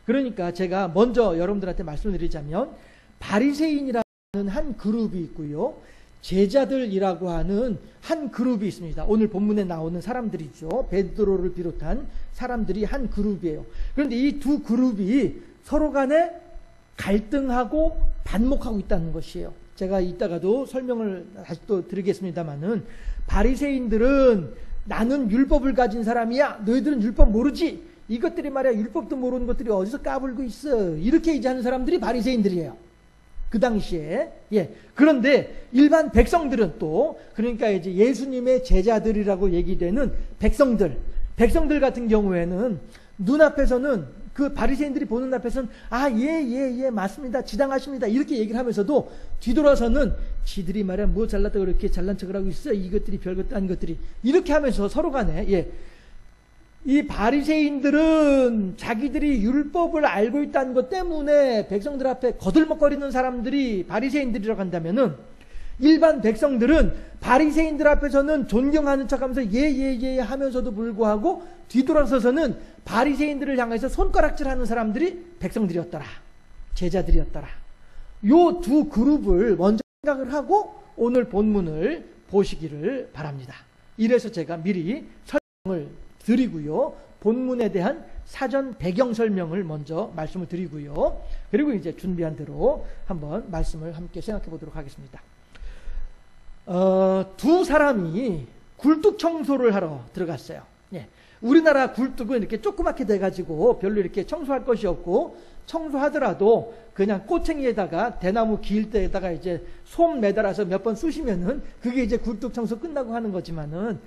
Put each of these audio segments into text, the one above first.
그러니까 제가 먼저 여러분들한테 말씀드리자면 바리새인이라는 한 그룹이 있고요. 제자들이라고 하는 한 그룹이 있습니다. 오늘 본문에 나오는 사람들이죠. 베드로를 비롯한 사람들이 한 그룹이에요. 그런데 이 두 그룹이 서로 간에 갈등하고 반목하고 있다는 것이에요. 제가 이따가도 설명을 다시 또 드리겠습니다만은 바리새인들은 나는 율법을 가진 사람이야. 너희들은 율법 모르지. 이것들이 말이야 율법도 모르는 것들이 어디서 까불고 있어. 이렇게 이제 하는 사람들이 바리새인들이에요. 그 당시에. 예. 그런데 일반 백성들은 또 그러니까 이제 예수님의 제자들이라고 얘기되는 백성들 같은 경우에는 눈앞에서는 그 바리새인들이 보는 앞에서는 예 맞습니다. 지당하십니다. 이렇게 얘기를 하면서도 뒤돌아서는 지들이 말이야 뭐 잘났다고 그렇게 잘난 척을 하고 있어. 이것들이 별것도 아닌 것들이 이렇게 하면서 서로 간에 이 바리새인들은 자기들이 율법을 알고 있다는 것 때문에 백성들 앞에 거들먹거리는 사람들이 바리새인들이라고 한다면은 일반 백성들은 바리새인들 앞에서는 존경하는 척하면서 예 하면서도 불구하고 뒤돌아서서는 바리새인들을 향해서 손가락질하는 사람들이 백성들이었더라. 제자들이었더라. 요 두 그룹을 먼저 생각을 하고 오늘 본문을 보시기를 바랍니다. 이래서 제가 미리 설명을 드리고요. 본문에 대한 사전 배경 설명을 먼저 말씀을 드리고요. 그리고 이제 준비한 대로 한번 말씀을 함께 생각해 보도록 하겠습니다. 두 사람이 굴뚝 청소를 하러 들어갔어요. 예. 우리나라 굴뚝은 이렇게 조그맣게 돼가지고 별로 이렇게 청소할 것이 없고 청소하더라도 그냥 꼬챙이에다가 대나무 길 때에다가 이제 솜 매달아서 몇 번 쑤시면은 그게 이제 굴뚝 청소 끝나고 하는 거지만은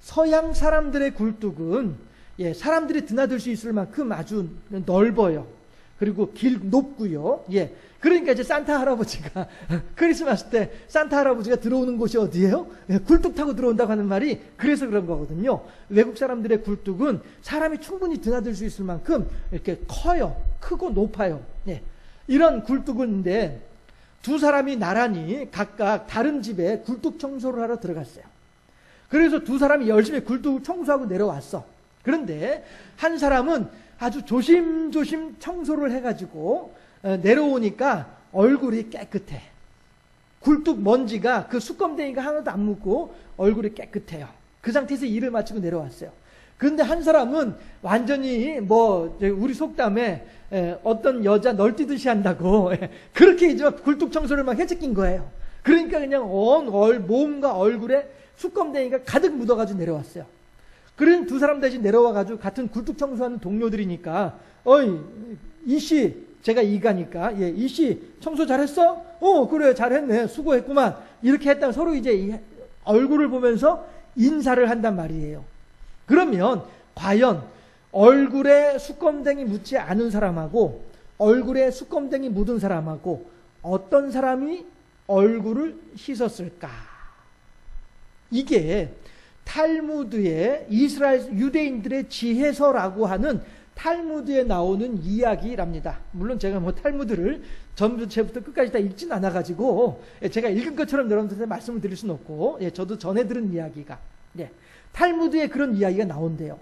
서양 사람들의 굴뚝은 사람들이 드나들 수 있을 만큼 아주 넓어요. 그리고 높고요. 그러니까 이제 산타 할아버지가 크리스마스 때 산타 할아버지가 들어오는 곳이 어디예요? 굴뚝 타고 들어온다고 하는 말이 그래서 그런 거거든요. 외국 사람들의 굴뚝은 사람이 충분히 드나들 수 있을 만큼 이렇게 커요. 크고 높아요. 이런 굴뚝인데 두 사람이 나란히 각각 다른 집에 굴뚝 청소를 하러 들어갔어요. 그래서 두 사람이 열심히 굴뚝을 청소하고 내려왔어. 그런데 한 사람은 아주 조심조심 청소를 해가지고 내려오니까 얼굴이 깨끗해. 굴뚝 먼지가 그 수검댕이가 하나도 안 묻고 얼굴이 깨끗해요. 그 상태에서 일을 마치고 내려왔어요. 그런데 한 사람은 완전히 우리 속담에 어떤 여자 널뛰듯이 한다고 그렇게 이제 굴뚝 청소를 막 해제낀 거예요. 그러니까 그냥 몸과 얼굴에 수검댕이가 가득 묻어가지고 내려왔어요. 그런 두 사람 대신 내려와가지고 같은 굴뚝 청소하는 동료들이니까 이씨, 제가 이가니까 이씨 청소 잘했어? 그래 잘했네 수고했구만 이렇게 했다가 서로 이제 얼굴을 보면서 인사를 한단 말이에요. 그러면 과연 얼굴에 수검댕이 묻지 않은 사람하고 얼굴에 수검댕이 묻은 사람하고 어떤 사람이 얼굴을 씻었을까? 이게 탈무드의 이스라엘 유대인들의 지혜서라고 하는 탈무드에 나오는 이야기랍니다. 물론 제가 탈무드를 전부터 끝까지 다 읽진 않아가지고 제가 읽은 것처럼 여러분들한테 말씀을 드릴 수는 없고 저도 전해 들은 이야기가 탈무드에 그런 이야기가 나온대요.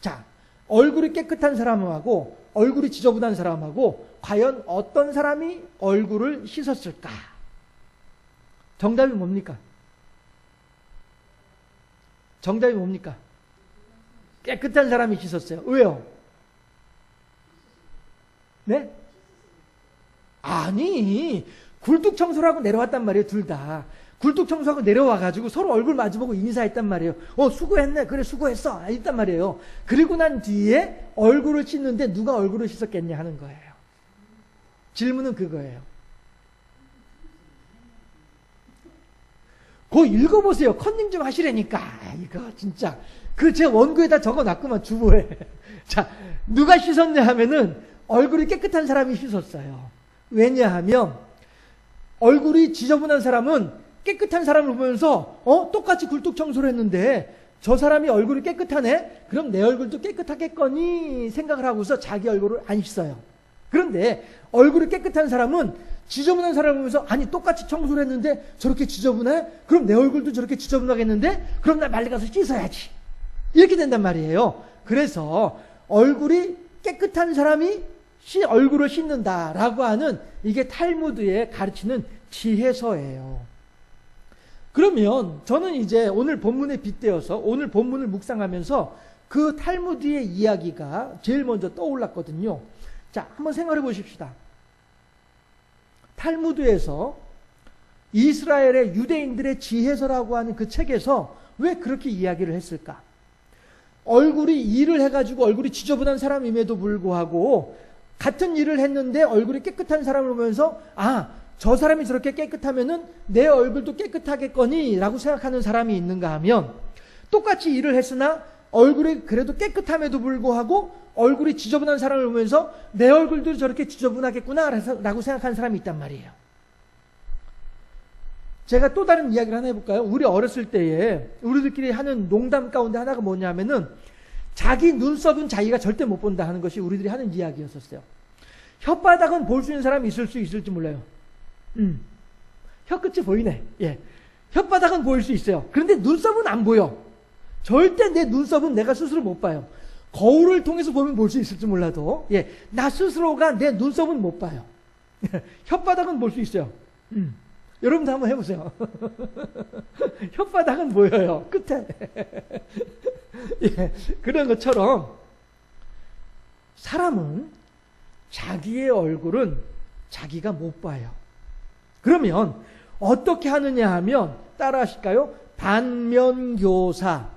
자, 얼굴이 깨끗한 사람하고 얼굴이 지저분한 사람하고 과연 어떤 사람이 얼굴을 씻었을까? 정답이 뭡니까? 정답이 뭡니까? 깨끗한 사람이 씻었어요. 왜요? 네? 아니, 굴뚝 청소를 하고 내려왔단 말이에요, 둘 다. 굴뚝 청소하고 내려와가지고 서로 얼굴 마주보고 인사했단 말이에요. 수고했네. 그래, 수고했어. 했단 말이에요. 그리고 난 뒤에 얼굴을 씻는데 누가 얼굴을 씻었겠냐 하는 거예요. 질문은 그거예요. 그거 읽어보세요. 컨닝 좀 하시라니까. 이거 진짜. 제 원고에다 적어놨구만, 주보에. 자, 누가 씻었냐 하면은 얼굴이 깨끗한 사람이 씻었어요. 왜냐하면 얼굴이 지저분한 사람은 깨끗한 사람을 보면서 똑같이 굴뚝 청소를 했는데 저 사람이 얼굴이 깨끗하네? 그럼 내 얼굴도 깨끗하겠거니 생각을 하고서 자기 얼굴을 안 씻어요. 그런데 얼굴이 깨끗한 사람은 지저분한 사람을 보면서 아니 똑같이 청소를 했는데 저렇게 지저분해? 그럼 내 얼굴도 저렇게 지저분하겠는데? 그럼 나 빨리 가서 씻어야지. 이렇게 된단 말이에요. 그래서 얼굴이 깨끗한 사람이 얼굴을 씻는다라고 하는 이게 탈무드에 가르치는 지혜서예요. 그러면 저는 이제 오늘 본문에 빗대어서 오늘 본문을 묵상하면서 그 탈무드의 이야기가 제일 먼저 떠올랐거든요. 자, 한번 생각해 보십시다. 탈무드에서 이스라엘의 유대인들의 지혜서라고 하는 그 책에서 왜 그렇게 이야기를 했을까? 얼굴이 일을 해가지고 얼굴이 지저분한 사람임에도 불구하고 같은 일을 했는데 얼굴이 깨끗한 사람을 보면서 저 사람이 저렇게 깨끗하면은 내 얼굴도 깨끗하겠거니 라고 생각하는 사람이 있는가 하면, 똑같이 일을 했으나 얼굴이 그래도 깨끗함에도 불구하고 얼굴이 지저분한 사람을 보면서 내 얼굴도 저렇게 지저분하겠구나 라고 생각하는 사람이 있단 말이에요. 제가 또 다른 이야기를 하나 해볼까요? 우리 어렸을 때에 우리들끼리 하는 농담 가운데 하나가 뭐냐면은 자기 눈썹은 자기가 절대 못 본다 하는 것이 우리들이 하는 이야기였었어요. 혓바닥은 볼 수 있는 사람이 있을 수 있을지 몰라요. 혀끝이 보이네. 예. 혓바닥은 보일 수 있어요. 그런데 눈썹은 안 보여. 절대 내 눈썹은 내가 스스로 못 봐요. 거울을 통해서 보면 볼 수 있을지 몰라도, 예, 나 스스로가 내 눈썹은 못 봐요. 혓바닥은 볼 수 있어요. 여러분도 한번 해보세요. 혓바닥은 보여요. 끝에. 예, 그런 것처럼 사람은 자기의 얼굴은 자기가 못 봐요. 그러면 어떻게 하느냐 하면, 따라 하실까요? 반면교사.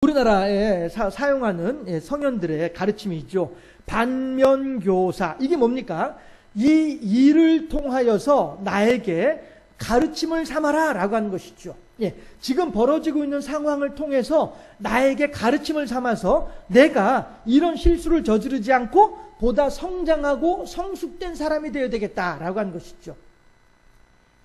우리나라에 사용하는 성현들의 가르침이 있죠. 반면교사. 이게 뭡니까? 이 일을 통하여서 나에게 가르침을 삼아라 라고 하는 것이죠. 예, 지금 벌어지고 있는 상황을 통해서 나에게 가르침을 삼아서 내가 이런 실수를 저지르지 않고 보다 성장하고 성숙된 사람이 되어야 되겠다라고 하는 것이죠.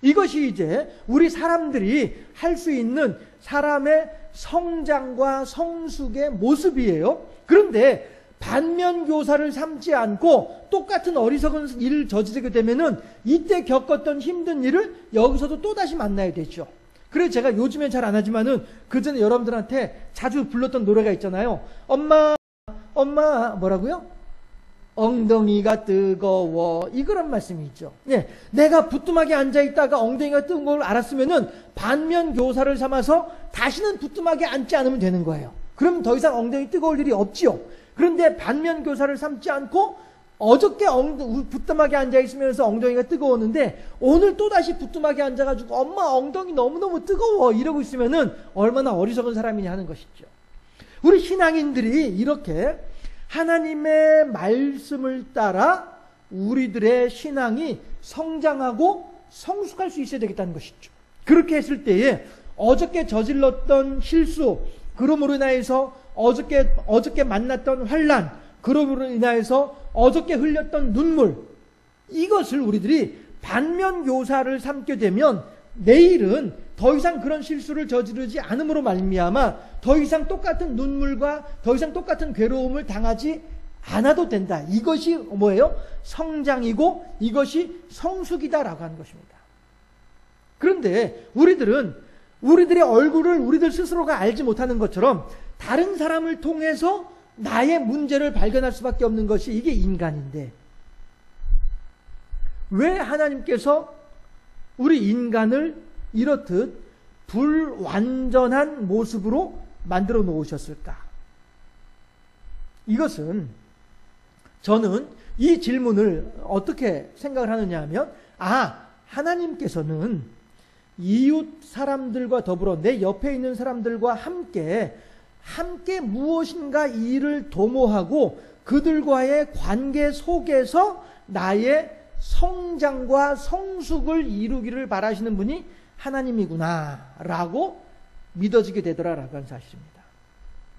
이것이 이제 우리 사람들이 할 수 있는 사람의 성장과 성숙의 모습이에요. 그런데 반면교사를 삼지 않고 똑같은 어리석은 일을 저지르게 되면은 이때 겪었던 힘든 일을 여기서도 또다시 만나야 되죠. 그래서 제가 요즘엔 잘 안 하지만은 그전에 여러분들한테 자주 불렀던 노래가 있잖아요. 엄마 뭐라고요? 엉덩이가 뜨거워. 이거란 말씀이 있죠. 예, 내가 부뚜막에 앉아있다가 엉덩이가 뜨거운 걸 알았으면은 반면교사를 삼아서 다시는 부뚜막에 앉지 않으면 되는 거예요. 그럼 더 이상 엉덩이 뜨거울 일이 없지요. 그런데 반면교사를 삼지 않고 어저께 부뚜막에 앉아있으면서 엉덩이가 뜨거웠는데 오늘 또다시 부뚜막에 앉아가지고 엄마 엉덩이 너무너무 뜨거워 이러고 있으면은 얼마나 어리석은 사람이냐 하는 것이죠. 우리 신앙인들이 이렇게 하나님의 말씀을 따라 우리들의 신앙이 성장하고 성숙할 수 있어야 되겠다는 것이죠. 그렇게 했을 때에 어저께 저질렀던 실수, 그러므로 인하여서 어저께 만났던 환난, 그러므로 인하여서 어저께 흘렸던 눈물, 이것을 우리들이 반면교사를 삼게 되면 내일은 더 이상 그런 실수를 저지르지 않음으로 말미암아 더 이상 똑같은 눈물과 더 이상 똑같은 괴로움을 당하지 않아도 된다. 이것이 뭐예요? 성장이고 이것이 성숙이다라고 하는 것입니다. 그런데 우리들은 우리들의 얼굴을 우리들 스스로가 알지 못하는 것처럼 다른 사람을 통해서 나의 문제를 발견할 수밖에 없는 것이 이게 인간인데, 왜 하나님께서 우리 인간을 이렇듯 불완전한 모습으로 만들어 놓으셨을까? 이것은 저는 이 질문을 어떻게 생각을 하느냐 하면, 하나님께서는 이웃 사람들과 더불어 내 옆에 있는 사람들과 함께 무엇인가 일을 도모하고 그들과의 관계 속에서 나의 성장과 성숙을 이루기를 바라시는 분이 하나님이구나 라고 믿어지게 되더라라고 하는 사실입니다.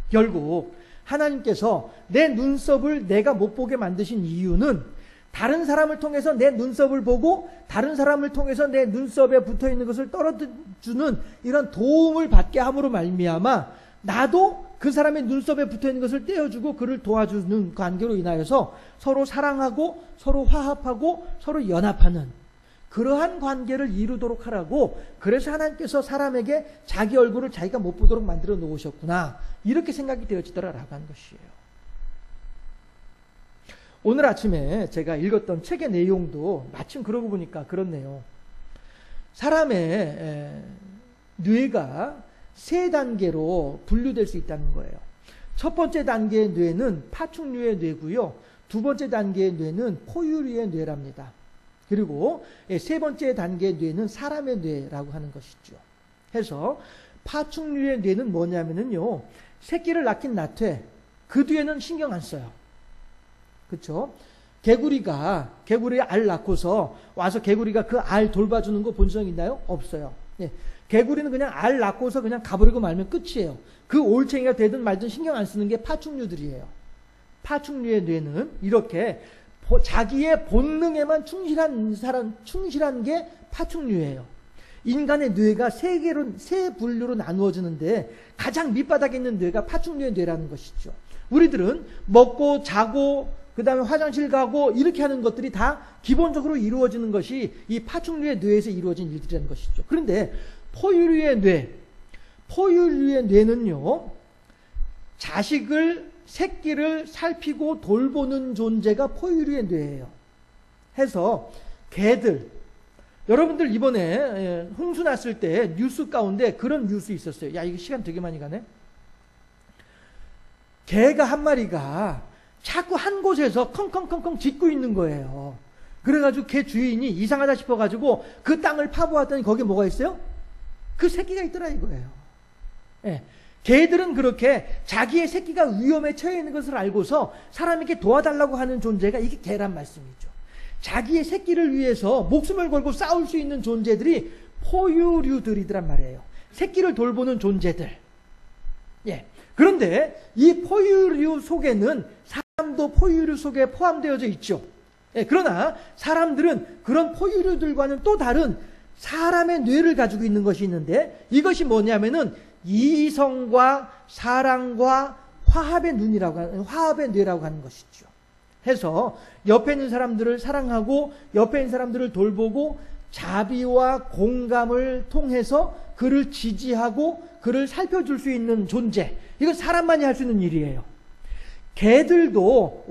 결국 하나님께서 내 눈썹을 내가 못 보게 만드신 이유는 다른 사람을 통해서 내 눈썹을 보고 다른 사람을 통해서 내 눈썹에 붙어있는 것을 떨어주는 이런 도움을 받게 함으로 말미암아 나도 그 사람의 눈썹에 붙어있는 것을 떼어주고 그를 도와주는 관계로 인하여서 서로 사랑하고 서로 화합하고 서로 연합하는 그러한 관계를 이루도록 하라고, 그래서 하나님께서 사람에게 자기 얼굴을 자기가 못 보도록 만들어 놓으셨구나, 이렇게 생각이 되어지더라라고 하는 것이에요. 오늘 아침에 제가 읽었던 책의 내용도 마침 그러고 보니까 그렇네요. 사람의 뇌가 세 단계로 분류될 수 있다는 거예요. 첫 번째 단계의 뇌는 파충류의 뇌고요. 두 번째 단계의 뇌는 포유류의 뇌랍니다. 그리고 세 번째 단계의 뇌는 사람의 뇌라고 하는 것이죠. 해서 파충류의 뇌는 뭐냐면요, 새끼를 낳긴 낳되 그 뒤에는 신경 안 써요. 그렇죠? 개구리가 알 낳고서 와서 개구리가 그 알 돌봐주는 거 본 적 있나요? 없어요. 예. 개구리는 그냥 알 낳고서 그냥 가버리고 말면 끝이에요. 그 올챙이가 되든 말든 신경 안 쓰는 게 파충류들이에요. 파충류의 뇌는 이렇게 자기의 본능에만 충실한 게 파충류예요. 인간의 뇌가 세 분류로 나누어지는데 가장 밑바닥에 있는 뇌가 파충류의 뇌라는 것이죠. 우리들은 먹고 자고 그 다음에 화장실 가고 이렇게 하는 것들이 다 기본적으로 이루어지는 것이 이 파충류의 뇌에서 이루어진 일들이라는 것이죠. 그런데 포유류의 뇌는요, 새끼를 살피고 돌보는 존재가 포유류의 뇌예요. 해서 개들, 여러분들 이번에 홍수 났을 때 뉴스 가운데 그런 뉴스 있었어요. 야, 이거 시간 되게 많이 가네. 개가 한 마리가 자꾸 한 곳에서 컹컹컹컹 짖고 있는 거예요. 그래가지고 개 주인이 이상하다 싶어가지고 그 땅을 파보았더니 거기에 뭐가 있어요? 그 새끼가 있더라 이거예요. 예. 개들은 그렇게 자기의 새끼가 위험에 처해 있는 것을 알고서 사람에게 도와달라고 하는 존재가 이게 개란 말씀이죠. 자기의 새끼를 위해서 목숨을 걸고 싸울 수 있는 존재들이 포유류들이란 말이에요. 새끼를 돌보는 존재들. 예. 그런데 이 포유류 속에는 사람도 포유류 속에 포함되어져 있죠. 예. 그러나 사람들은 그런 포유류들과는 또 다른 사람의 뇌를 가지고 있는 것이 있는데, 이것이 뭐냐면은 이성과 사랑과 화합의 뇌라고 하는 것이죠. 해서 옆에 있는 사람들을 사랑하고 옆에 있는 사람들을 돌보고 자비와 공감을 통해서 그를 지지하고 그를 살펴줄 수 있는 존재, 이건 사람만이 할 수 있는 일이에요. 개들도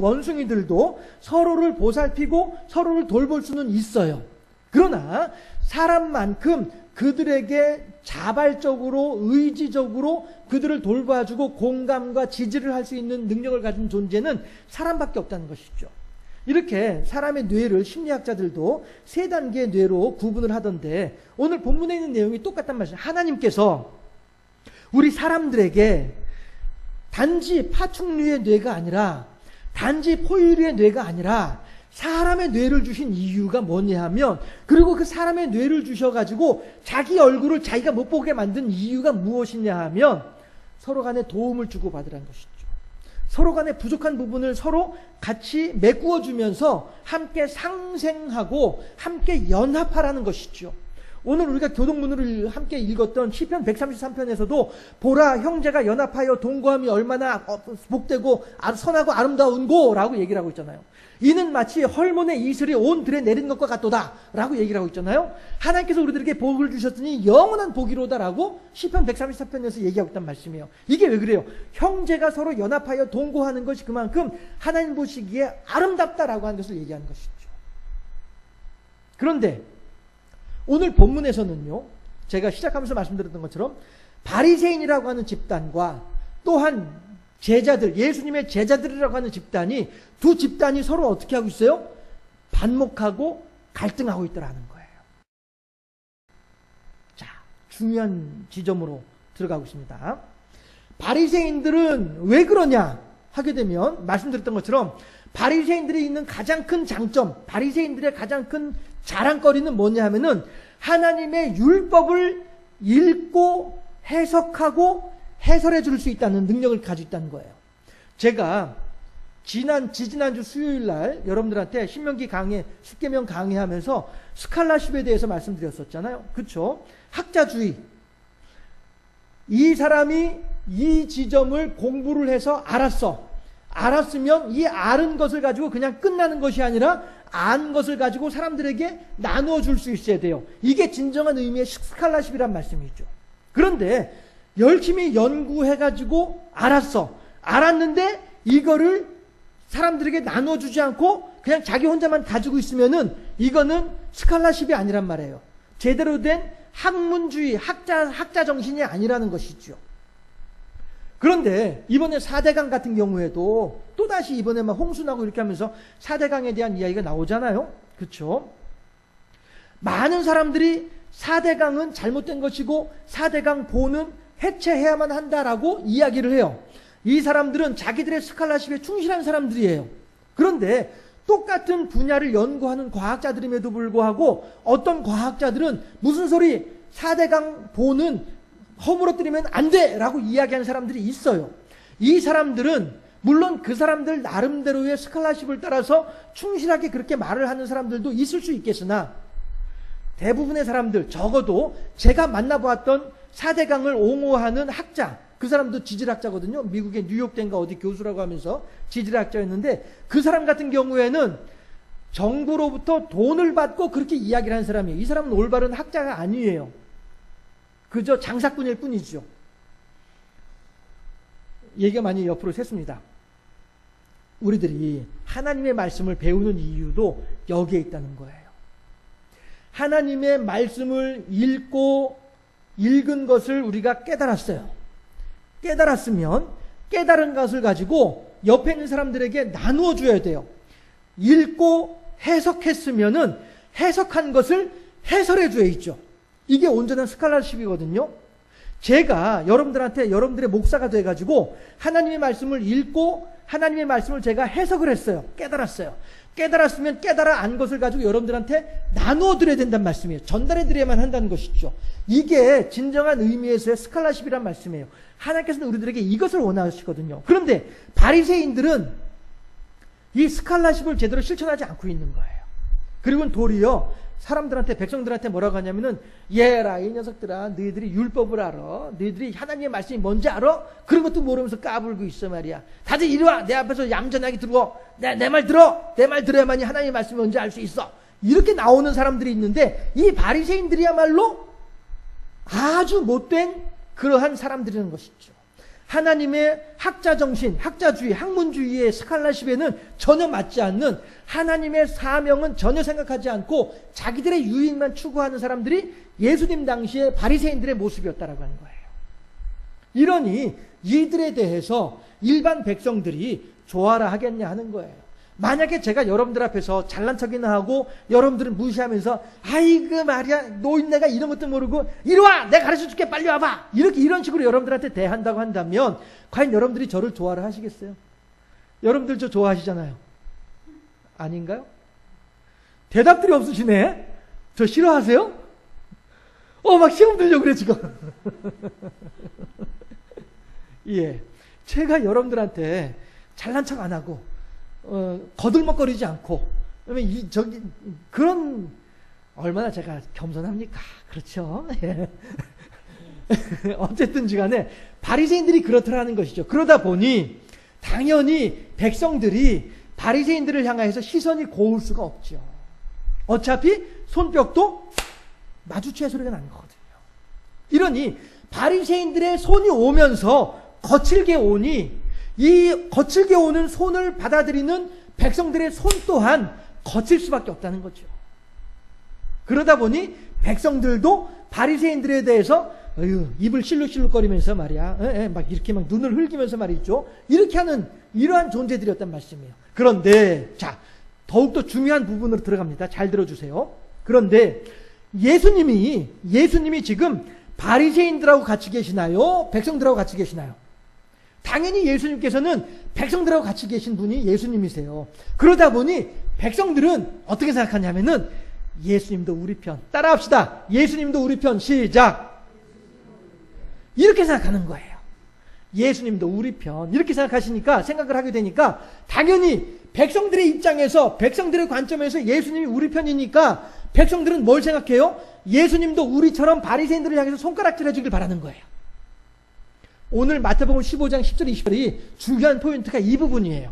원숭이들도 서로를 보살피고 서로를 돌볼 수는 있어요. 그러나 사람만큼 그들에게 자발적으로 의지적으로 그들을 돌봐주고 공감과 지지를 할 수 있는 능력을 가진 존재는 사람밖에 없다는 것이죠. 이렇게 사람의 뇌를 심리학자들도 세 단계의 뇌로 구분을 하던데, 오늘 본문에 있는 내용이 똑같단 말이죠. 하나님께서 우리 사람들에게 단지 파충류의 뇌가 아니라, 단지 포유류의 뇌가 아니라 사람의 뇌를 주신 이유가 뭐냐 하면, 그리고 그 사람의 뇌를 주셔가지고 자기 얼굴을 자기가 못 보게 만든 이유가 무엇이냐 하면, 서로 간에 도움을 주고받으라는 것이죠. 서로 간에 부족한 부분을 서로 같이 메꾸어 주면서 함께 상생하고 함께 연합하라는 것이죠. 오늘 우리가 교동문을 함께 읽었던 시편 133편에서도 보라, 형제가 연합하여 동거함이 얼마나 복되고 선하고 아름다운고 라고 얘기를 하고 있잖아요. 이는 마치 헐몬의 이슬이 온 들에 내린 것과 같도다 라고 얘기를 하고 있잖아요. 하나님께서 우리들에게 복을 주셨으니 영원한 복이로다 라고 시편 133편에서 얘기하고 있단 말씀이에요. 이게 왜 그래요? 형제가 서로 연합하여 동거하는 것이 그만큼 하나님 보시기에 아름답다라고 하는 것을 얘기하는 것이죠. 그런데 오늘 본문에서는요, 제가 시작하면서 말씀드렸던 것처럼 바리새인이라고 하는 집단과 또한 제자들, 예수님의 제자들이라고 하는 집단이, 두 집단이 서로 어떻게 하고 있어요? 반목하고 갈등하고 있더라는 거예요. 자, 중요한 지점으로 들어가고 있습니다. 바리새인들은 왜 그러냐 하게 되면, 말씀드렸던 것처럼 바리새인들이 있는 가장 큰 장점, 바리새인들의 가장 큰 자랑거리는 뭐냐 하면은 하나님의 율법을 읽고 해석하고 해설해 줄 수 있다는 능력을 가지고 있다는 거예요. 제가 지지난주 수요일 날 여러분들한테 신명기 강의, 십계명 강의하면서 스칼라십에 대해서 말씀드렸었잖아요. 그렇죠? 학자주의. 이 사람이 이 지점을 공부를 해서 알았으면 이 아는 것을 가지고 그냥 끝나는 것이 아니라 아는 것을 가지고 사람들에게 나누어 줄 수 있어야 돼요. 이게 진정한 의미의 스칼라십이란 말씀이죠. 그런데 열심히 연구해가지고 알았는데 이거를 사람들에게 나눠주지 않고 그냥 자기 혼자만 가지고 있으면은 이거는 스칼라십이 아니란 말이에요. 제대로 된 학문주의, 학자 정신이 아니라는 것이죠. 그런데 이번에 4대강 같은 경우에도 또다시 이번에 막 홍수나고 이렇게 하면서 4대강에 대한 이야기가 나오잖아요. 그렇죠? 많은 사람들이 4대강은 잘못된 것이고 4대강 보는 해체해야만 한다라고 이야기를 해요. 이 사람들은 자기들의 스칼라십에 충실한 사람들이에요. 그런데 똑같은 분야를 연구하는 과학자들임에도 불구하고 어떤 과학자들은 무슨 소리 4대강 보는 허물어뜨리면 안 돼! 라고 이야기하는 사람들이 있어요. 이 사람들은 물론 그 사람들 나름대로의 스칼라십을 따라서 충실하게 그렇게 말을 하는 사람들도 있을 수 있겠으나 대부분의 사람들, 적어도 제가 만나보았던 4대강을 옹호하는 학자, 그 사람도 지질학자거든요. 미국의 뉴욕대인가 어디 교수라고 하면서 지질학자였는데 그 사람 같은 경우에는 정부로부터 돈을 받고 그렇게 이야기를 하는 사람이에요. 이 사람은 올바른 학자가 아니에요. 그저 장사꾼일 뿐이죠. 얘기가 많이 옆으로 샜습니다. 우리들이 하나님의 말씀을 배우는 이유도 여기에 있다는 거예요. 하나님의 말씀을 읽은 것을 우리가 깨달았어요. 깨달았으면 깨달은 것을 가지고 옆에 있는 사람들에게 나누어 줘야 돼요. 읽고 해석했으면은 해석한 것을 해설해 줘야죠. 이게 온전한 스칼라십이거든요. 제가 여러분들의 목사가 돼가지고 하나님의 말씀을 읽고 하나님의 말씀을 제가 해석을 했어요. 깨달았어요. 깨달았으면 깨달아 안 것을 가지고 여러분들한테 나누어 드려야 된다는 말씀이에요. 전달해 드려야만 한다는 것이죠. 이게 진정한 의미에서의 스칼라십이란 말씀이에요. 하나님께서는 우리들에게 이것을 원하시거든요. 그런데 바리새인들은 이 스칼라십을 제대로 실천하지 않고 있는 거예요. 그리고 도리어 사람들한테, 백성들한테 뭐라고 하냐면은, 얘라, 이 녀석들아, 너희들이 율법을 알아. 너희들이 하나님의 말씀이 뭔지 알아? 그런 것도 모르면서 까불고 있어 말이야. 다들 이리 와. 내 앞에서 얌전하게 들어. 내 말 들어. 내 말 들어야만이 하나님의 말씀이 뭔지 알 수 있어. 이렇게 나오는 사람들이 있는데, 이 바리새인들이야말로 아주 못된 그러한 사람들이라는 것이죠. 하나님의 학자정신, 학자주의, 학문주의의 스칼라십에는 전혀 맞지 않는, 하나님의 사명은 전혀 생각하지 않고 자기들의 유익만 추구하는 사람들이 예수님 당시의 바리새인들의 모습이었다라고 하는 거예요. 이러니 이들에 대해서 일반 백성들이 좋아라 하겠냐 하는 거예요. 만약에 제가 여러분들 앞에서 잘난 척이나 하고 여러분들은 무시하면서 아이고 말이야 노인네가 이런 것도 모르고 이리 와 내가 가르쳐줄게 빨리 와봐 이런 식으로 여러분들한테 대한다고 한다면 과연 여러분들이 저를 좋아라 하시겠어요? 여러분들 저 좋아하시잖아요. 아닌가요? 대답들이 없으시네. 저 싫어하세요? 막 시험 들려고 그래 지금. 예, 제가 여러분들한테 잘난 척 안 하고 거들먹거리지 않고, 그런, 얼마나 제가 겸손합니까? 그렇죠? 예. 어쨌든지 간에, 바리새인들이 그렇더라는 것이죠. 그러다 보니, 당연히 백성들이 바리새인들을 향해서 시선이 고울 수가 없죠. 어차피 손뼉도 마주치의 소리가 나는 거거든요. 이러니, 바리새인들의 손이 오면서 거칠게 오니, 이 거칠게 오는 손을 받아들이는 백성들의 손 또한 거칠 수밖에 없다는 거죠. 그러다 보니 백성들도 바리새인들에 대해서 입을 실룩실룩거리면서 말이야, 막 이렇게 막 눈을 흘기면서 말이죠. 이렇게 하는 이러한 존재들이었단 말씀이에요. 그런데 자, 더욱더 중요한 부분으로 들어갑니다. 잘 들어주세요. 그런데 예수님이 지금 바리새인들하고 같이 계시나요? 백성들하고 같이 계시나요? 당연히 예수님께서는 백성들하고 같이 계신 분이 예수님이세요. 그러다 보니 백성들은 어떻게 생각하냐면은 예수님도 우리 편. 따라합시다. 예수님도 우리 편. 시작. 이렇게 생각하는 거예요. 예수님도 우리 편. 이렇게 생각을 하게 되니까 당연히 백성들의 입장에서, 백성들의 관점에서 예수님이 우리 편이니까 백성들은 뭘 생각해요? 예수님도 우리처럼 바리새인들을 향해서 손가락질 해주길 바라는 거예요. 오늘 마태복음 15장 10절 20절이 중요한 포인트가 이 부분이에요.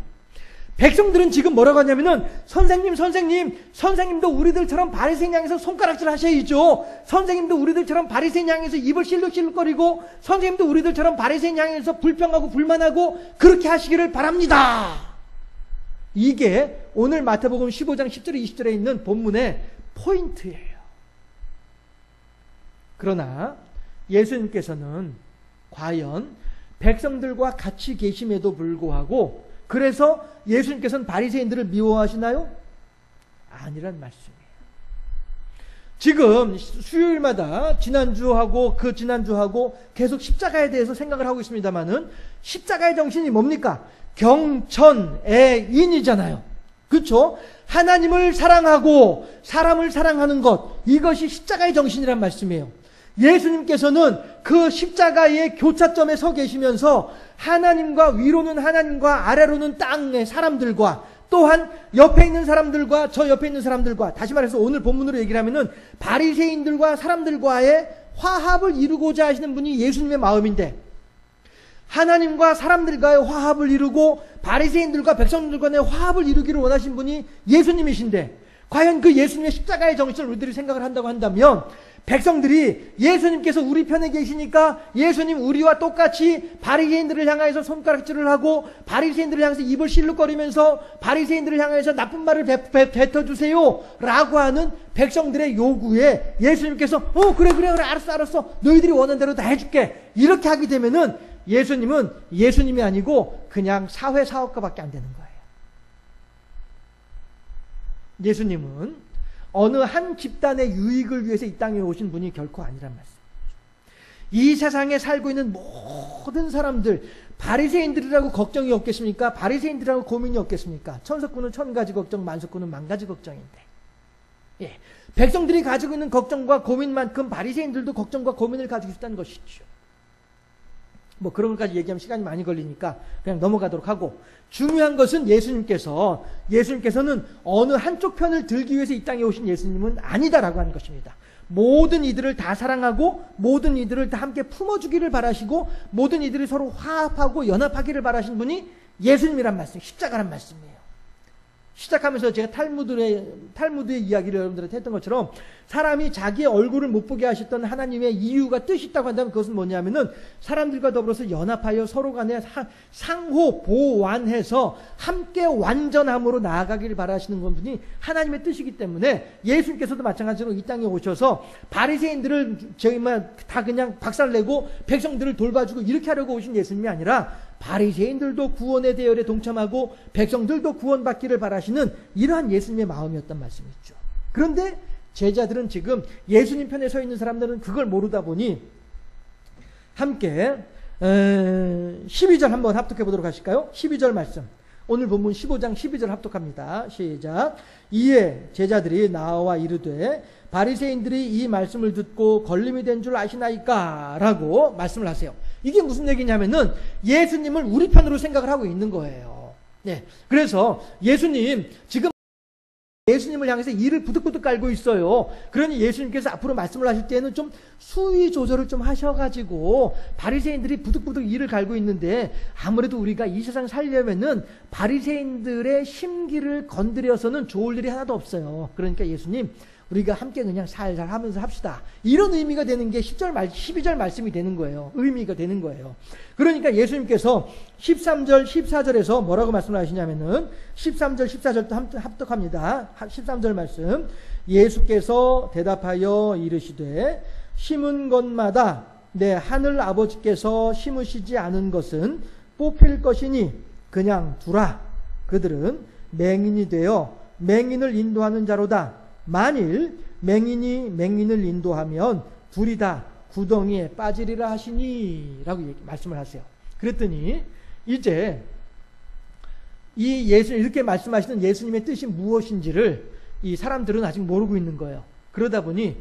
백성들은 지금 뭐라고 하냐면은 선생님도 우리들처럼 바리새인 향해서 손가락질 하셔야죠. 선생님도 우리들처럼 바리새인 향해서 입을 실룩실룩거리고 선생님도 우리들처럼 바리새인 향해서 불평하고 불만하고 그렇게 하시기를 바랍니다. 이게 오늘 마태복음 15장 10절에 20절에 있는 본문의 포인트예요. 그러나 예수님께서는 과연 백성들과 같이 계심에도 불구하고 그래서 예수님께서는 바리새인들을 미워하시나요? 아니란 말씀이에요. 지금 수요일마다 지난주하고 그 지난주하고 계속 십자가에 대해서 생각을 하고 있습니다만은 십자가의 정신이 뭡니까? 경천애인이잖아요. 그렇죠? 하나님을 사랑하고 사람을 사랑하는 것, 이것이 십자가의 정신이란 말씀이에요. 예수님께서는 그 십자가의 교차점에 서 계시면서 하나님과 위로는 하나님과 아래로는 땅의 사람들과 또한 옆에 있는 사람들과 저 옆에 있는 사람들과, 다시 말해서 오늘 본문으로 얘기를 하면은 바리새인들과 사람들과의 화합을 이루고자 하시는 분이 예수님의 마음인데, 하나님과 사람들과의 화합을 이루고 바리새인들과 백성들 간의 화합을 이루기를 원하신 분이 예수님이신데, 과연 그 예수님의 십자가의 정신을 우리들이 생각을 한다고 한다면, 백성들이 예수님께서 우리 편에 계시니까 예수님 우리와 똑같이 바리새인들을 향해서 손가락질을 하고 바리새인들을 향해서 입을 실룩거리면서 바리새인들을 향해서 나쁜 말을 뱉어주세요 라고 하는 백성들의 요구에 예수님께서 그래 알았어 너희들이 원하는 대로 다 해줄게 이렇게 하게 되면은 예수님은 예수님이 아니고 그냥 사회사업가밖에 안 되는 거예요. 예수님은 어느 한 집단의 유익을 위해서 이 땅에 오신 분이 결코 아니란 말씀이죠. 이 세상에 살고 있는 모든 사람들, 바리새인들이라고 걱정이 없겠습니까? 바리새인들이라고 고민이 없겠습니까? 천석구는 천 가지 걱정, 만석구는 만 가지 걱정인데, 예, 백성들이 가지고 있는 걱정과 고민만큼 바리새인들도 걱정과 고민을 가지고 있다는 것이죠. 뭐 그런 것까지 얘기하면 시간이 많이 걸리니까 그냥 넘어가도록 하고, 중요한 것은 예수님께서는 어느 한쪽 편을 들기 위해서 이 땅에 오신 예수님은 아니다라고 하는 것입니다. 모든 이들을 다 사랑하고 모든 이들을 다 함께 품어주기를 바라시고 모든 이들이 서로 화합하고 연합하기를 바라신 분이 예수님이란 말씀, 십자가란 말씀이에요. 시작하면서 제가 탈무드의 이야기를 여러분들한테 했던 것처럼, 사람이 자기의 얼굴을 못 보게 하셨던 하나님의 이유가 뜻이 있다고 한다면 그것은 뭐냐면은 사람들과 더불어서 연합하여 서로 간에 상호 보완해서 함께 완전함으로 나아가기를 바라시는 분이 하나님의 뜻이기 때문에 예수님께서도 마찬가지로 이 땅에 오셔서 바리새인들을 다 그냥 박살내고 백성들을 돌봐주고 이렇게 하려고 오신 예수님이 아니라 바리새인들도 구원의 대열에 동참하고 백성들도 구원받기를 바라시는 이러한 예수님의 마음이었단 말씀이죠. 그런데 제자들은 지금 예수님 편에 서 있는 사람들은 그걸 모르다 보니 함께 12절 한번 합독해 보도록 하실까요? 12절 말씀, 오늘 본문 15장 12절 합독합니다. 시작. 이에 제자들이 나와 이르되 바리새인들이 이 말씀을 듣고 걸림이 된 줄 아시나이까? 라고 말씀을 하세요. 이게 무슨 얘기냐면은 예수님을 우리 편으로 생각을 하고 있는 거예요. 네. 그래서 예수님을 향해서 이를 부득부득 깔고 있어요. 그러니 예수님께서 앞으로 말씀을 하실 때는 좀 수위 조절을 좀 하셔가지고, 바리새인들이 부득부득 이를 갈고 있는데 아무래도 우리가 이 세상 살려면은 바리새인들의 심기를 건드려서는 좋을 일이 하나도 없어요. 그러니까 예수님, 우리가 함께 그냥 살살 하면서 합시다. 이런 의미가 되는 게 12절 말씀이 되는 거예요. 의미가 되는 거예요. 그러니까 예수님께서 13절, 14절에서 뭐라고 말씀을 하시냐면은 13절, 14절도 합독합니다. 13절 말씀. 예수께서 대답하여 이르시되 심은 것마다 내 하늘 아버지께서 심으시지 않은 것은 뽑힐 것이니 그냥 두라. 그들은 맹인이 되어 맹인을 인도하는 자로다. 만일 맹인이 맹인을 인도하면 둘이 다 구덩이에 빠지리라 하시니 라고 말씀을 하세요. 그랬더니 이제 이렇게 말씀하시는 예수님의 뜻이 무엇인지를 이 사람들은 아직 모르고 있는 거예요. 그러다 보니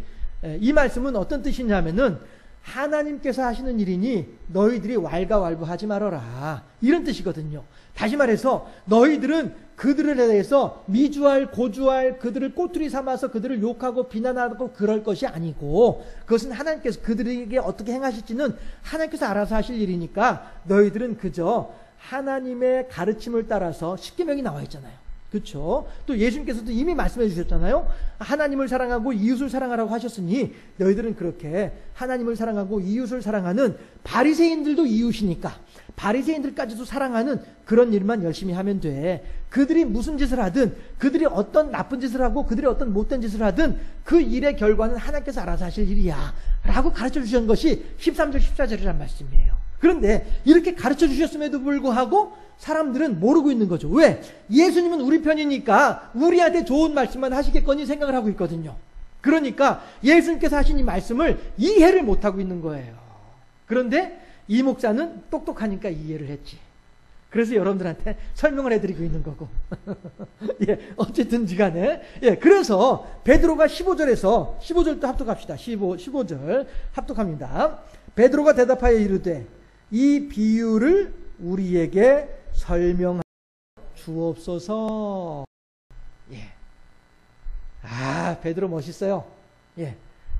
이 말씀은 어떤 뜻이냐면은 하나님께서 하시는 일이니 너희들이 왈가왈부하지 말아라, 이런 뜻이거든요. 다시 말해서 너희들은 그들에 대해서 미주알 고주알 그들을 꼬투리 삼아서 그들을 욕하고 비난하고 그럴 것이 아니고, 그것은 하나님께서 그들에게 어떻게 행하실지는 하나님께서 알아서 하실 일이니까 너희들은 그저 하나님의 가르침을 따라서 십계명이 나와 있잖아요. 그렇죠? 또 예수님께서도 이미 말씀해 주셨잖아요. 하나님을 사랑하고 이웃을 사랑하라고 하셨으니 너희들은 그렇게 하나님을 사랑하고 이웃을 사랑하는 바리새인들도 이웃이니까 바리새인들까지도 사랑하는 그런 일만 열심히 하면 돼. 그들이 무슨 짓을 하든 그들이 어떤 나쁜 짓을 하고 그들이 어떤 못된 짓을 하든 그 일의 결과는 하나님께서 알아서 하실 일이야 라고 가르쳐 주신 것이 13절 14절이란 말씀이에요. 그런데 이렇게 가르쳐 주셨음에도 불구하고 사람들은 모르고 있는 거죠. 왜? 예수님은 우리 편이니까 우리한테 좋은 말씀만 하시겠거니 생각을 하고 있거든요. 그러니까 예수님께서 하신 이 말씀을 이해를 못하고 있는 거예요. 그런데 이 목사는 똑똑하니까 이해를 했지. 그래서 여러분들한테 설명을 해드리고 있는 거고. 예, 어쨌든지 간에. 예, 그래서 베드로가 15절도 합독합시다. 15절 합독합니다. 베드로가 대답하여 이르되 이 비유를 우리에게 설명하여 주옵소서. 예. 아, 베드로 멋있어요. 예.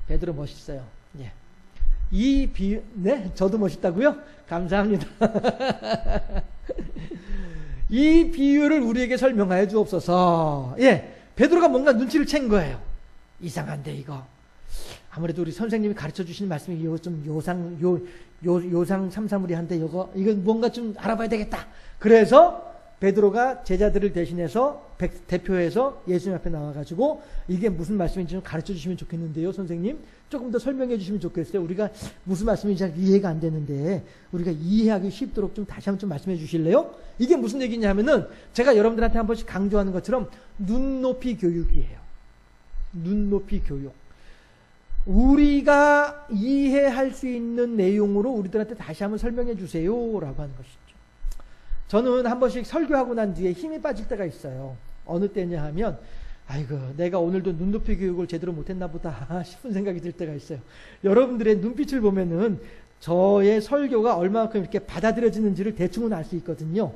베드로 멋있어요. 예. 이 비유, 네, 저도 멋있다고요? 감사합니다. 이 비유를 우리에게 설명하여 주옵소서. 예. 베드로가 뭔가 눈치를 챈 거예요. 이상한데, 이거. 아무래도 우리 선생님이 가르쳐 주신 말씀이 이거 좀 요상 삼사무리한데 이건 뭔가 좀 알아봐야 되겠다. 그래서 베드로가 제자들을 대신해서 대표해서 예수님 앞에 나와가지고 이게 무슨 말씀인지 좀 가르쳐 주시면 좋겠는데요, 선생님. 조금 더 설명해 주시면 좋겠어요. 우리가 무슨 말씀인지 잘 이해가 안 되는데 우리가 이해하기 쉽도록 좀 다시 한번 좀 말씀해 주실래요? 이게 무슨 얘기냐면은 제가 여러분들한테 한 번씩 강조하는 것처럼 눈높이 교육이에요. 눈높이 교육. 우리가 이해할 수 있는 내용으로 우리들한테 다시 한번 설명해 주세요 라고 하는 것이죠. 저는 한 번씩 설교하고 난 뒤에 힘이 빠질 때가 있어요. 어느 때냐 하면 아이고 내가 오늘도 눈높이 교육을 제대로 못했나 보다 싶은 생각이 들 때가 있어요. 여러분들의 눈빛을 보면은 저의 설교가 얼마만큼 이렇게 받아들여지는지를 대충은 알 수 있거든요.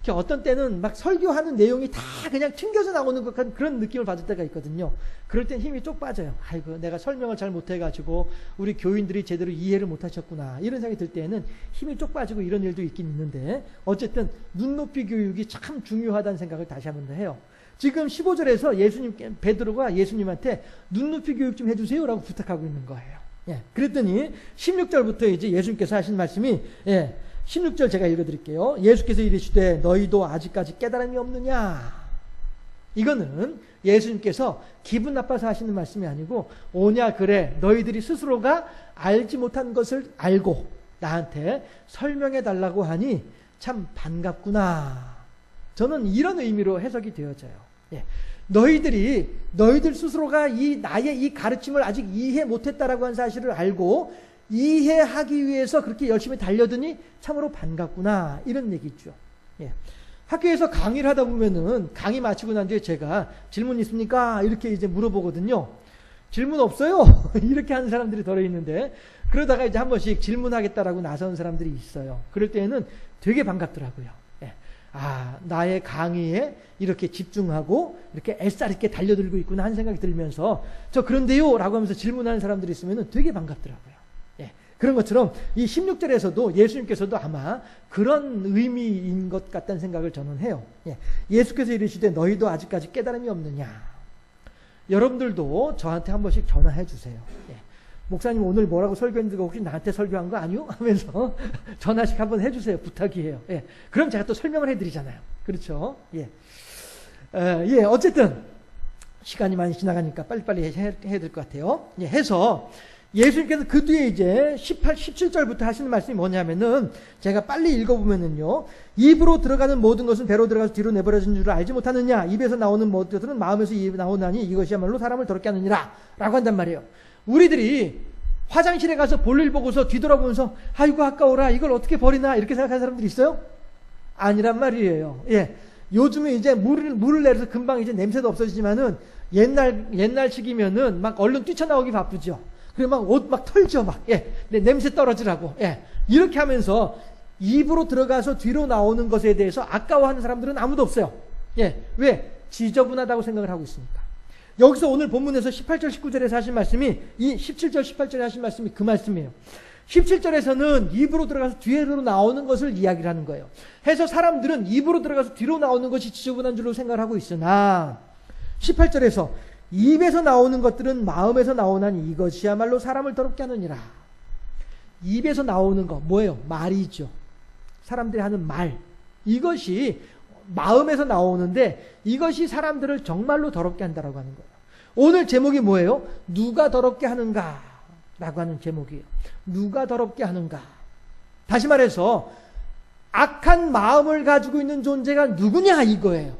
어떤 때는 막 설교하는 내용이 다 그냥 튕겨서 나오는 것 같은 그런 느낌을 받을 때가 있거든요. 그럴 땐 힘이 쪽 빠져요. 아이고 내가 설명을 잘 못해가지고 우리 교인들이 제대로 이해를 못하셨구나 이런 생각이 들 때는 힘이 쪽 빠지고 이런 일도 있긴 있는데 어쨌든 눈높이 교육이 참 중요하다는 생각을 다시 한번 더 해요. 지금 15절에서 베드로가 예수님한테 눈높이 교육 좀 해주세요 라고 부탁하고 있는 거예요. 예, 그랬더니 16절부터 이제 예수님께서 하신 말씀이 16절 제가 읽어드릴게요. 예수께서 이르시되 너희도 아직까지 깨달음이 없느냐. 이거는 예수님께서 기분 나빠서 하시는 말씀이 아니고 오냐 그래 너희들이 스스로가 알지 못한 것을 알고 나한테 설명해 달라고 하니 참 반갑구나. 저는 이런 의미로 해석이 되어져요. 예. 너희들 스스로가 나의 이 가르침을 아직 이해 못했다라고 하는 사실을 알고 이해하기 위해서 그렇게 열심히 달려드니 참으로 반갑구나 이런 얘기죠. 예. 학교에서 강의를 하다 보면은 강의 마치고 난 뒤에 제가 질문 있습니까? 이렇게 이제 물어보거든요. 질문 없어요. 이렇게 하는 사람들이 덜어 있는데 그러다가 이제 한 번씩 질문하겠다라고 나서는 사람들이 있어요. 그럴 때는 되게 반갑더라고요. 예. 아, 나의 강의에 이렇게 집중하고 이렇게 애써 있게 달려들고 있구나 하는 생각이 들면서 저 그런데요 라고 하면서 질문하는 사람들이 있으면 되게 반갑더라고요. 그런 것처럼 이 16절에서도 예수님께서도 아마 그런 의미인 것 같다는 생각을 저는 해요. 예수께서 이르시되 너희도 아직까지 깨달음이 없느냐. 여러분들도 저한테 한 번씩 전화해 주세요. 목사님 오늘 뭐라고 설교했는데 혹시 나한테 설교한 거 아니요? 하면서 전화씩 한번 해주세요. 부탁이에요. 그럼 제가 또 설명을 해드리잖아요. 그렇죠? 어쨌든 시간이 많이 지나가니까 빨리빨리 해야 될 것 같아요. 해서 예수님께서 그 뒤에 이제 17절부터 하시는 말씀이 뭐냐면은 제가 빨리 읽어보면은요. 입으로 들어가는 모든 것은 배로 들어가서 뒤로 내버려진 줄 알지 못하느냐. 입에서 나오는 모든 것들은 마음에서 입에 나오나니 이것이야말로 사람을 더럽게 하느니라. 라고 한단 말이에요. 우리들이 화장실에 가서 볼일 보고서 뒤돌아보면서 아이고 아까워라 이걸 어떻게 버리나 이렇게 생각하는 사람들이 있어요? 아니란 말이에요. 요즘에 이제 물을 내려서 금방 이제 냄새도 없어지지만은 옛날식이면은 막 얼른 뛰쳐나오기 바쁘죠. 그리고 막 옷 막 털죠, 막. 냄새 떨어지라고. 이렇게 하면서 입으로 들어가서 뒤로 나오는 것에 대해서 아까워하는 사람들은 아무도 없어요. 왜? 지저분하다고 생각을 하고 있으니까. 여기서 오늘 본문에서 18절, 19절에서 하신 말씀이 이 17절, 18절에 하신 말씀이 그 말씀이에요. 17절에서는 입으로 들어가서 뒤로 나오는 것을 이야기를 하는 거예요. 해서 사람들은 입으로 들어가서 뒤로 나오는 것이 지저분한 줄로 생각을 하고 있으나 18절에서 입에서 나오는 것들은 마음에서 나오나니 이것이야말로 사람을 더럽게 하느니라. 입에서 나오는 거 뭐예요? 말이죠. 사람들이 하는 말. 이것이 마음에서 나오는데 이것이 사람들을 정말로 더럽게 한다라고 하는 거예요. 오늘 제목이 뭐예요? 누가 더럽게 하는가? 라고 하는 제목이에요. 누가 더럽게 하는가? 다시 말해서 악한 마음을 가지고 있는 존재가 누구냐 이거예요.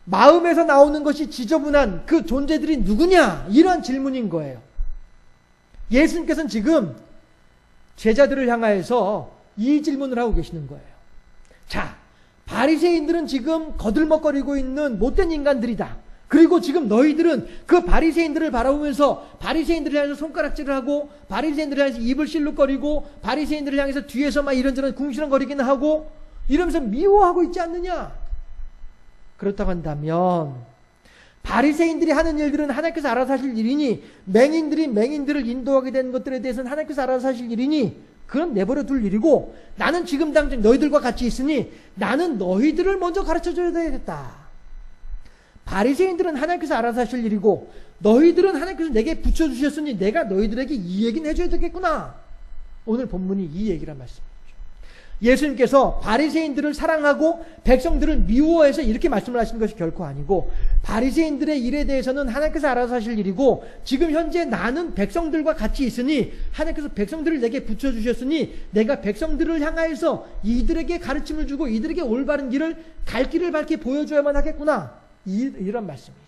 마음에서 나오는 것이 지저분한 그 존재들이 누구냐? 이러한 질문인 거예요. 예수님께서는 지금 제자들을 향하여서 이 질문을 하고 계시는 거예요. 자, 바리새인들은 지금 거들먹거리고 있는 못된 인간들이다. 그리고 지금 너희들은 그 바리새인들을 바라보면서 바리새인들을 향해서 손가락질을 하고 바리새인들을 향해서 입을 실룩거리고 바리새인들을 향해서 뒤에서 막 이런저런 궁시렁거리기는 하고 이러면서 미워하고 있지 않느냐? 그렇다고 한다면 바리새인들이 하는 일들은 하나님께서 알아서 하실 일이니 맹인들이 맹인들을 인도하게 된 것들에 대해서는 하나님께서 알아서 하실 일이니 그건 내버려 둘 일이고 나는 지금 당장 너희들과 같이 있으니 나는 너희들을 먼저 가르쳐줘야 되겠다. 바리새인들은 하나님께서 알아서 하실 일이고 너희들은 하나님께서 내게 붙여주셨으니 내가 너희들에게 이 얘기는 해줘야 되겠구나. 오늘 본문이 이 얘기란 말씀이죠. 예수님께서 바리새인들을 사랑하고 백성들을 미워해서 이렇게 말씀을 하시는 것이 결코 아니고 바리새인들의 일에 대해서는 하나님께서 알아서 하실 일이고 지금 현재 나는 백성들과 같이 있으니 하나님께서 백성들을 내게 붙여주셨으니 내가 백성들을 향하여서 이들에게 가르침을 주고 이들에게 올바른 길을 갈 길을 밝게 보여줘야만 하겠구나. 이런 말씀이죠.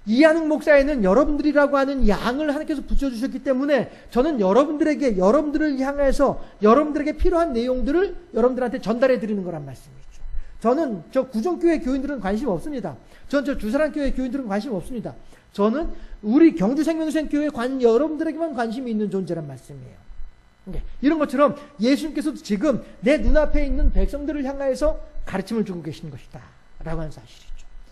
이한웅 목사에는 여러분들이라고 하는 양을 하나님께서 붙여주셨기 때문에 저는 여러분들에게 여러분들을 향해서 여러분들에게 필요한 내용들을 여러분들한테 전달해 드리는 거란 말씀이죠. 저는 저 구정교회 교인들은 관심 없습니다. 저는 저 주사랑교회 교인들은 관심 없습니다. 저는 우리 경주생명센교회 여러분들에게만 관심이 있는 존재란 말씀이에요. 이런 것처럼 예수님께서도 지금 내 눈앞에 있는 백성들을 향하여서 가르침을 주고 계시는 것이다 라고 하는 사실이죠.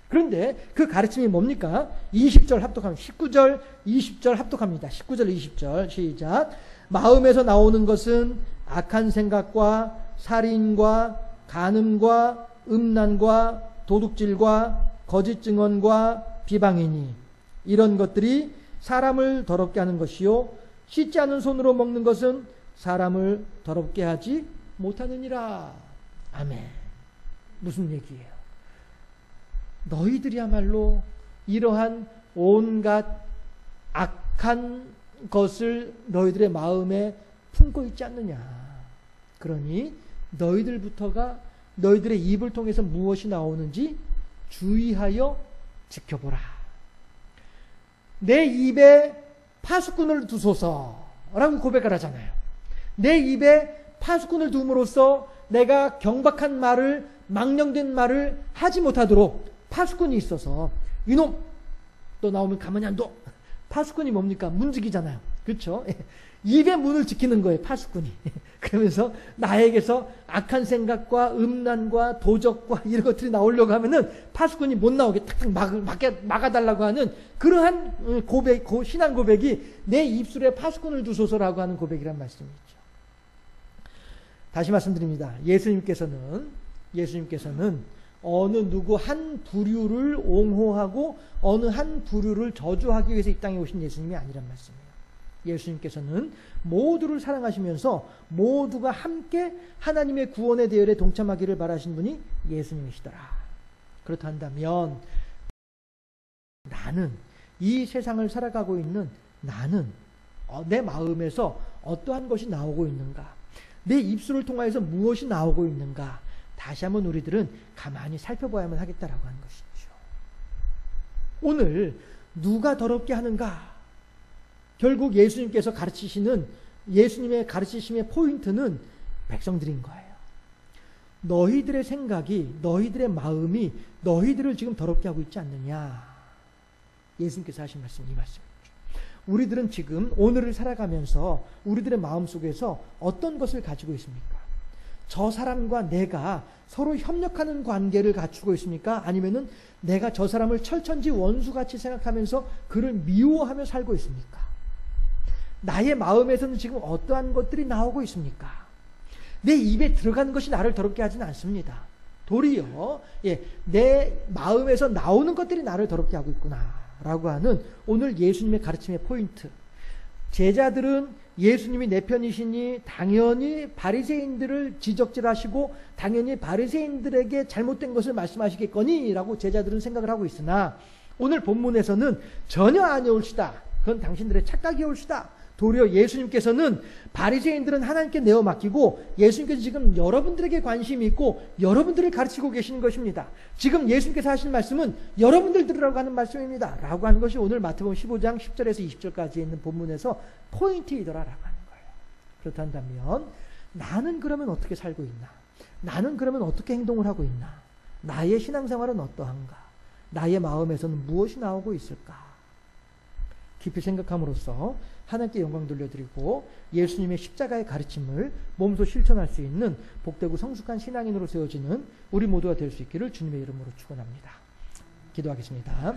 그런데 그 가르침이 뭡니까? 20절 합독합니다. 19절, 20절 합독합니다. 19절, 20절 시작. 마음에서 나오는 것은 악한 생각과 살인과 간음과 음란과 도둑질과 거짓 증언과 비방이니 이런 것들이 사람을 더럽게 하는 것이요 씻지 않은 손으로 먹는 것은 사람을 더럽게 하지 못하느니라. 아멘. 무슨 얘기예요? 너희들이야말로 이러한 온갖 악한 것을 너희들의 마음에 품고 있지 않느냐. 그러니 너희들부터가 너희들의 입을 통해서 무엇이 나오는지 주의하여 지켜보라. 내 입에 파수꾼을 두소서라고 고백을 하잖아요. 내 입에 파수꾼을 둠으로써 내가 경박한 말을 망령된 말을 하지 못하도록 파수꾼이 있어서 이놈 또 나오면 가만히 안 둬. 파수꾼이 뭡니까? 문지기잖아요. 그렇죠? 입의 문을 지키는 거예요. 파수꾼이. 그러면서 나에게서 악한 생각과 음란과 도적과 이런 것들이 나오려고 하면은 파수꾼이 못 나오게 탁탁 막아달라고 하는 그러한 신앙 고백이 내 입술에 파수꾼을 두소서라고 하는 고백이란 말씀이죠. 다시 말씀드립니다. 예수님께서는 어느 누구 한 부류를 옹호하고 어느 한 부류를 저주하기 위해서 이 땅에 오신 예수님이 아니란 말씀이에요. 예수님께서는 모두를 사랑하시면서 모두가 함께 하나님의 구원의 대열에 동참하기를 바라신 분이 예수님이시더라. 그렇다면 나는 이 세상을 살아가고 있는 나는 내 마음에서 어떠한 것이 나오고 있는가? 내 입술을 통하여서 무엇이 나오고 있는가? 다시 한번 우리들은 가만히 살펴봐야만 하겠다라고 하는 것이죠. 오늘 누가 더럽게 하는가? 결국 예수님께서 가르치시는 예수님의 가르치심의 포인트는 백성들인 거예요. 너희들의 생각이 너희들의 마음이 너희들을 지금 더럽게 하고 있지 않느냐? 예수님께서 하신 말씀이 이 말씀이죠. 우리들은 지금 오늘을 살아가면서 우리들의 마음속에서 어떤 것을 가지고 있습니까? 저 사람과 내가 서로 협력하는 관계를 갖추고 있습니까? 아니면은 내가 저 사람을 철천지 원수같이 생각하면서 그를 미워하며 살고 있습니까? 나의 마음에서는 지금 어떠한 것들이 나오고 있습니까? 내 입에 들어가는 것이 나를 더럽게 하지는 않습니다. 도리어 내 마음에서 나오는 것들이 나를 더럽게 하고 있구나 라고 하는 오늘 예수님의 가르침의 포인트. 제자들은 예수님이 내 편이시니 당연히 바리새인들을 지적질하시고 당연히 바리새인들에게 잘못된 것을 말씀하시겠거니 라고 제자들은 생각을 하고 있으나 오늘 본문에서는 전혀 아니올시다. 그건 당신들의 착각이올시다. 도리어 예수님께서는 바리새인들은 하나님께 내어 맡기고 예수님께서 지금 여러분들에게 관심이 있고 여러분들을 가르치고 계시는 것입니다. 지금 예수님께서 하신 말씀은 여러분들 들으라고 하는 말씀입니다. 라고 하는 것이 오늘 마태복음 15장 10절에서 20절까지 있는 본문에서 포인트이더라라고 하는 거예요. 그렇다면 나는 그러면 어떻게 살고 있나? 나는 그러면 어떻게 행동을 하고 있나? 나의 신앙생활은 어떠한가? 나의 마음에서는 무엇이 나오고 있을까? 깊이 생각함으로써 하나님께 영광 돌려드리고 예수님의 십자가의 가르침을 몸소 실천할 수 있는 복되고 성숙한 신앙인으로 세워지는 우리 모두가 될 수 있기를 주님의 이름으로 축원합니다. 기도하겠습니다.